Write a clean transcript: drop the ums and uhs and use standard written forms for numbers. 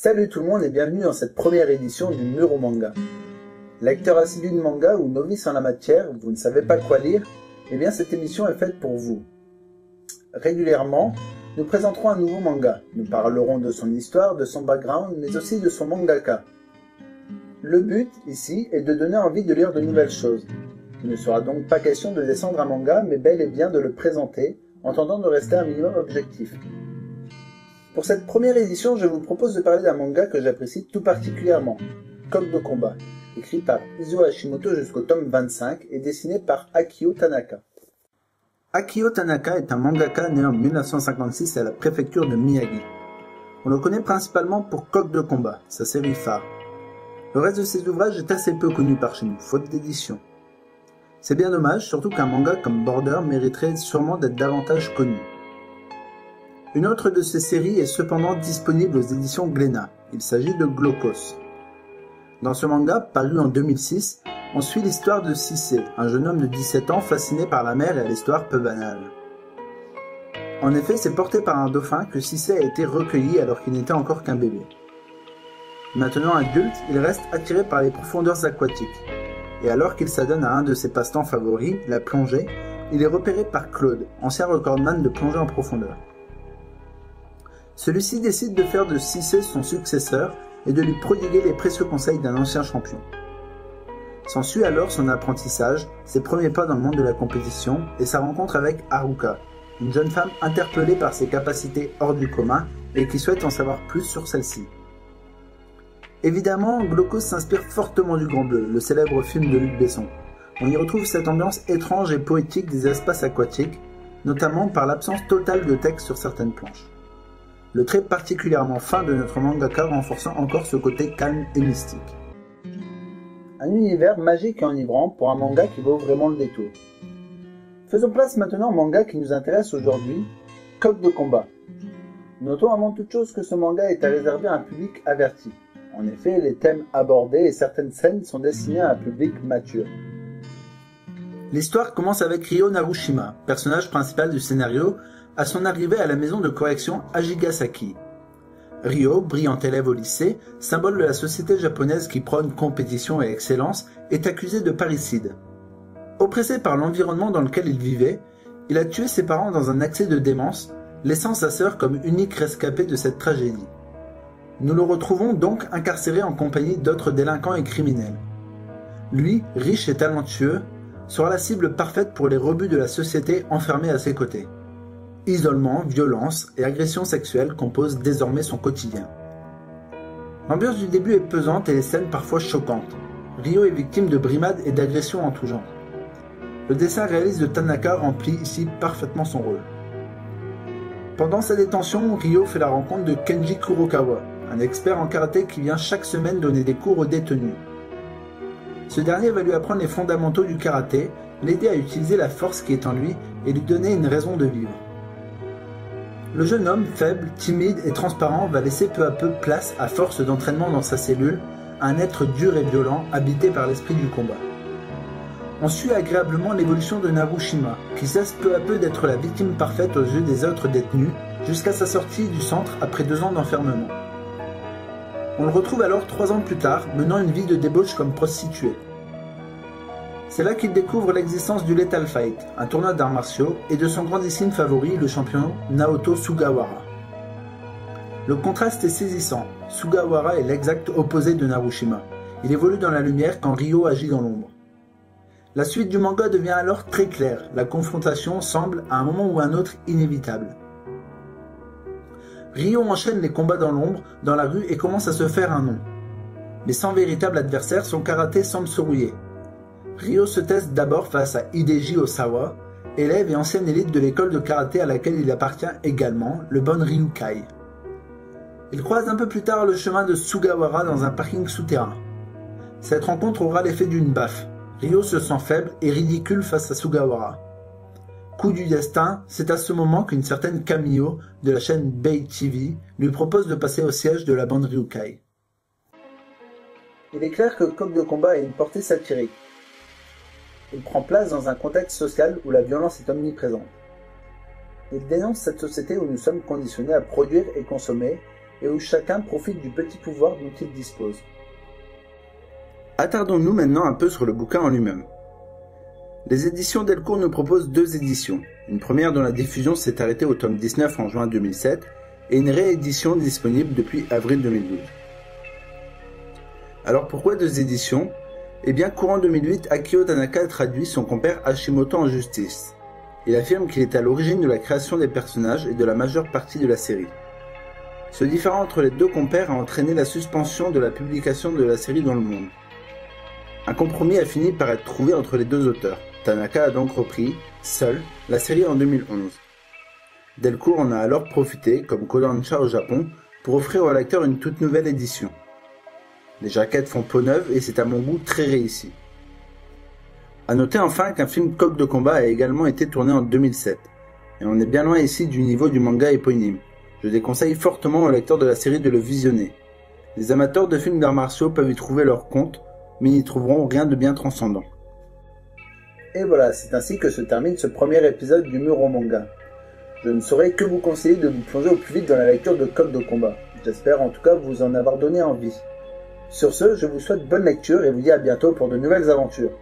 Salut tout le monde et bienvenue dans cette première édition du Mur au manga. Lecteur assidu de manga ou novice en la matière, vous ne savez pas quoi lire, eh bien cette émission est faite pour vous. Régulièrement, nous présenterons un nouveau manga. Nous parlerons de son histoire, de son background, mais aussi de son mangaka. Le but, ici, est de donner envie de lire de nouvelles choses. Il ne sera donc pas question de descendre un manga, mais bel et bien de le présenter, en tentant de rester un minimum objectif. Pour cette première édition, je vous propose de parler d'un manga que j'apprécie tout particulièrement, Coq de combat, écrit par Izuo Hashimoto jusqu'au tome 25 et dessiné par Akio Tanaka. Akio Tanaka est un mangaka né en 1956 à la préfecture de Miyagi. On le connaît principalement pour Coq de combat, sa série phare. Le reste de ses ouvrages est assez peu connu par chez nous, faute d'édition. C'est bien dommage, surtout qu'un manga comme Border mériterait sûrement d'être davantage connu. Une autre de ces séries est cependant disponible aux éditions Glénat. Il s'agit de Glocos. Dans ce manga, paru en 2006, on suit l'histoire de Cissé, un jeune homme de 17 ans fasciné par la mer et à l'histoire peu banale. En effet, c'est porté par un dauphin que Cissé a été recueilli alors qu'il n'était encore qu'un bébé. Maintenant adulte, il reste attiré par les profondeurs aquatiques. Et alors qu'il s'adonne à un de ses passe-temps favoris, la plongée, il est repéré par Claude, ancien recordman de plongée en profondeur. Celui-ci décide de faire de Cissé son successeur et de lui prodiguer les précieux conseils d'un ancien champion. S'ensuit alors son apprentissage, ses premiers pas dans le monde de la compétition et sa rencontre avec Haruka, une jeune femme interpellée par ses capacités hors du commun et qui souhaite en savoir plus sur celle-ci. Évidemment, Glocos s'inspire fortement du Grand Bleu, le célèbre film de Luc Besson. On y retrouve cette ambiance étrange et poétique des espaces aquatiques, notamment par l'absence totale de texte sur certaines planches. Le trait particulièrement fin de notre mangaka renforçant encore ce côté calme et mystique. Un univers magique et enivrant pour un manga qui vaut vraiment le détour. Faisons place maintenant au manga qui nous intéresse aujourd'hui, Coq de combat. Notons avant toute chose que ce manga est à réserver à un public averti. En effet, les thèmes abordés et certaines scènes sont destinés à un public mature. L'histoire commence avec Ryo Narushima, personnage principal du scénario, à son arrivée à la maison de correction Ajigasaki. Ryo, brillant élève au lycée, symbole de la société japonaise qui prône compétition et excellence, est accusé de parricide. Oppressé par l'environnement dans lequel il vivait, il a tué ses parents dans un accès de démence, laissant sa sœur comme unique rescapée de cette tragédie. Nous le retrouvons donc incarcéré en compagnie d'autres délinquants et criminels. Lui, riche et talentueux, sera la cible parfaite pour les rebuts de la société enfermée à ses côtés. Isolement, violence et agression sexuelle composent désormais son quotidien. L'ambiance du début est pesante et les scènes parfois choquantes. Ryo est victime de brimades et d'agressions en tout genre. Le dessin réaliste de Tanaka remplit ici parfaitement son rôle. Pendant sa détention, Ryo fait la rencontre de Kenji Kurokawa, un expert en karaté qui vient chaque semaine donner des cours aux détenus. Ce dernier va lui apprendre les fondamentaux du karaté, l'aider à utiliser la force qui est en lui et lui donner une raison de vivre. Le jeune homme, faible, timide et transparent, va laisser peu à peu place, à force d'entraînement dans sa cellule, à un être dur et violent, habité par l'esprit du combat. On suit agréablement l'évolution de Narushima, qui cesse peu à peu d'être la victime parfaite aux yeux des autres détenus, jusqu'à sa sortie du centre après 2 ans d'enfermement. On le retrouve alors 3 ans plus tard, menant une vie de débauche comme prostituée. C'est là qu'il découvre l'existence du Lethal Fight, un tournoi d'arts martiaux, et de son grandissime favori, le champion Naoto Sugawara. Le contraste est saisissant. Sugawara est l'exact opposé de Narushima. Il évolue dans la lumière quand Ryo agit dans l'ombre. La suite du manga devient alors très claire. La confrontation semble, à un moment ou un autre, inévitable. Ryo enchaîne les combats dans l'ombre, dans la rue et commence à se faire un nom. Mais sans véritable adversaire, son karaté semble se rouiller. Ryo se teste d'abord face à Hideji Osawa, élève et ancienne élite de l'école de karaté à laquelle il appartient également, le Bon Rinkai. Il croise un peu plus tard le chemin de Sugawara dans un parking souterrain. Cette rencontre aura l'effet d'une baffe. Ryo se sent faible et ridicule face à Sugawara. Coup du destin, c'est à ce moment qu'une certaine Kamiyo, de la chaîne Bay TV, lui propose de passer au siège de la bande Ryukai. Il est clair que Coq de combat a une portée satirique. Il prend place dans un contexte social où la violence est omniprésente. Il dénonce cette société où nous sommes conditionnés à produire et consommer, et où chacun profite du petit pouvoir dont il dispose. Attardons-nous maintenant un peu sur le bouquin en lui-même. Les éditions Delcourt nous proposent 2 éditions, une première dont la diffusion s'est arrêtée au tome 19 en juin 2007 et une réédition disponible depuis avril 2012. Alors pourquoi 2 éditions? Eh bien, courant 2008, Akio Tanaka traduit son compère Hashimoto en justice. Il affirme qu'il est à l'origine de la création des personnages et de la majeure partie de la série. Ce différend entre les 2 compères a entraîné la suspension de la publication de la série dans le monde. Un compromis a fini par être trouvé entre les 2 auteurs. Tanaka a donc repris, seul, la série en 2011. Delcourt en a alors profité, comme Kodansha au Japon, pour offrir au lecteur une toute nouvelle édition. Les jaquettes font peau neuve et c'est à mon goût très réussi. A noter enfin qu'un film Coq de combat a également été tourné en 2007, et on est bien loin ici du niveau du manga éponyme. Je déconseille fortement aux lecteurs de la série de le visionner. Les amateurs de films d'arts martiaux peuvent y trouver leur compte, mais n'y trouveront rien de bien transcendant. Et voilà, c'est ainsi que se termine ce premier épisode du Mur au manga. Je ne saurais que vous conseiller de vous plonger au plus vite dans la lecture de Coq de combat. J'espère en tout cas vous en avoir donné envie. Sur ce, je vous souhaite bonne lecture et vous dis à bientôt pour de nouvelles aventures.